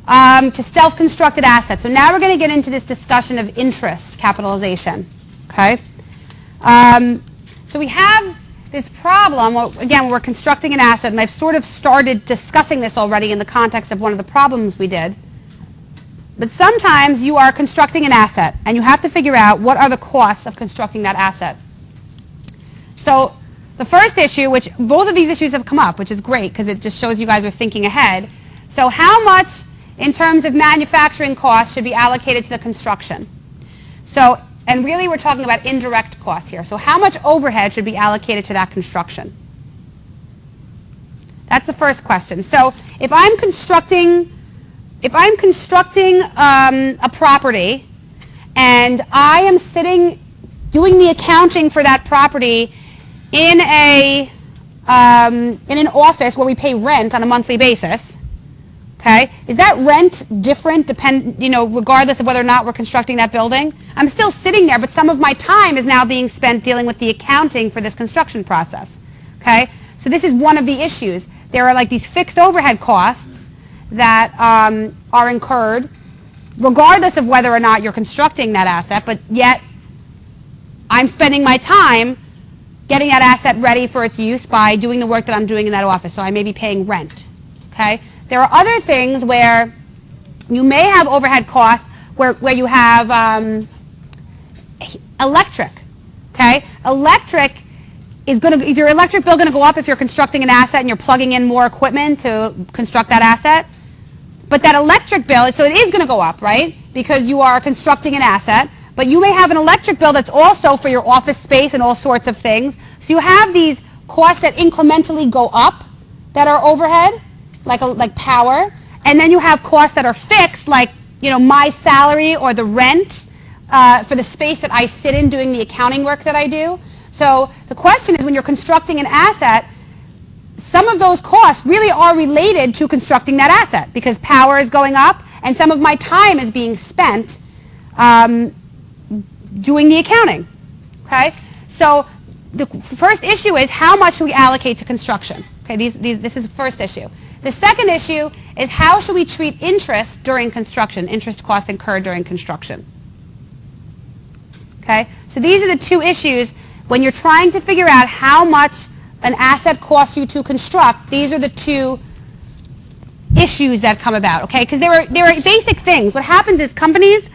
to self-constructed assets. So now we're going to get into this discussion of interest capitalization. Okay. So we have this problem. Again, we're constructing an asset, and I've sort of started discussing this already in the context of one of the problems we did. But sometimes you are constructing an asset, and you have to figure out what are the costs of constructing that asset. So the first issue, which both of these issues have come up, which is great because it just shows you guys are thinking ahead. So how much in terms of manufacturing costs should be allocated to the construction? So, and really we're talking about indirect costs here. So how much overhead should be allocated to that construction? That's the first question. So if I'm constructing a property and I am sitting doing the accounting for that property in an office where we pay rent on a monthly basis, okay, is that rent different regardless of whether or not we're constructing that building? I'm still sitting there, but some of my time is now being spent dealing with the accounting for this construction process, okay? So this is one of the issues. There are like these fixed overhead costs that are incurred regardless of whether or not you're constructing that asset, but yet I'm spending my time getting that asset ready for its use by doing the work that I'm doing in that office. So I may be paying rent, okay? There are other things where you may have overhead costs where you have electric, okay? Electric is your electric bill going to go up if you're constructing an asset and you're plugging in more equipment to construct that asset? But that electric bill, so it is going to go up, right? Because you are constructing an asset. But you may have an electric bill that's also for your office space and all sorts of things. So you have these costs that incrementally go up that are overhead, like power. And then you have costs that are fixed, like my salary or the rent for the space that I sit in doing the accounting work that I do. So the question is, when you're constructing an asset, some of those costs really are related to constructing that asset because power is going up and some of my time is being spent doing the accounting, okay? So the first issue is how much should we allocate to construction? Okay, this is the first issue. The second issue is how should we treat interest during construction, interest costs incurred during construction? Okay, so these are the two issues when you're trying to figure out how much an asset costs you to construct. These are the two issues that come about, okay? Because there are basic things. What happens is companies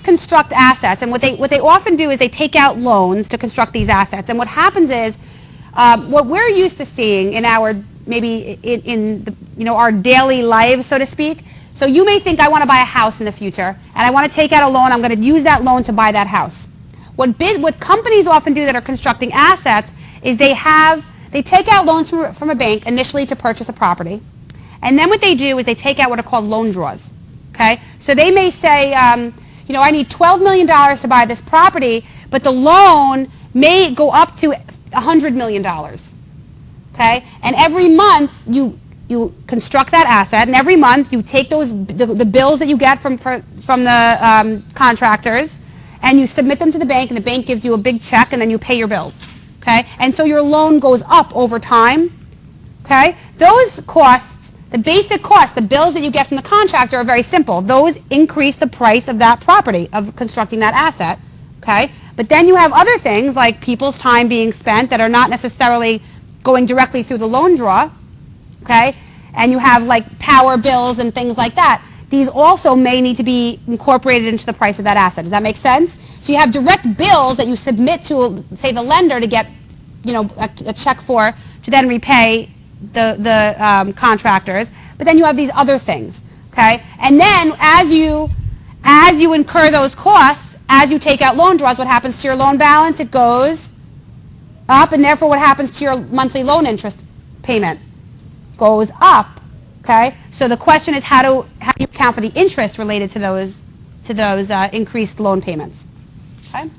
construct assets, and what they often do is they take out loans to construct these assets. And what happens is, what we're used to seeing in our our daily lives, so to speak. So you may think, I want to buy a house in the future, and I want to take out a loan. I'm going to use that loan to buy that house. What companies often do that are constructing assets is they take out loans from a bank initially to purchase a property, and then what they do is they take out what are called loan draws. Okay, so they may say, I need $12 million to buy this property, but the loan may go up to $100 million. Okay, and every month you construct that asset, and every month you take the bills that you get from the contractors, and you submit them to the bank, and the bank gives you a big check, and then you pay your bills. Okay, and so your loan goes up over time. Okay, those costs. The basic costs, the bills that you get from the contractor are very simple. Those increase the price of that property, of constructing that asset, okay? But then you have other things like people's time being spent that are not necessarily going directly through the loan draw, okay? And you have like power bills and things like that. These also may need to be incorporated into the price of that asset. Does that make sense? So you have direct bills that you submit to, say, the lender to get, a check for, to then repay the contractors, but then you have these other things, okay? And then as you incur those costs, as you take out loan draws, what happens to your loan balance? It goes up, and therefore what happens to your monthly loan interest payment? Goes up, okay? So the question is how do you account for the interest related to those increased loan payments, okay?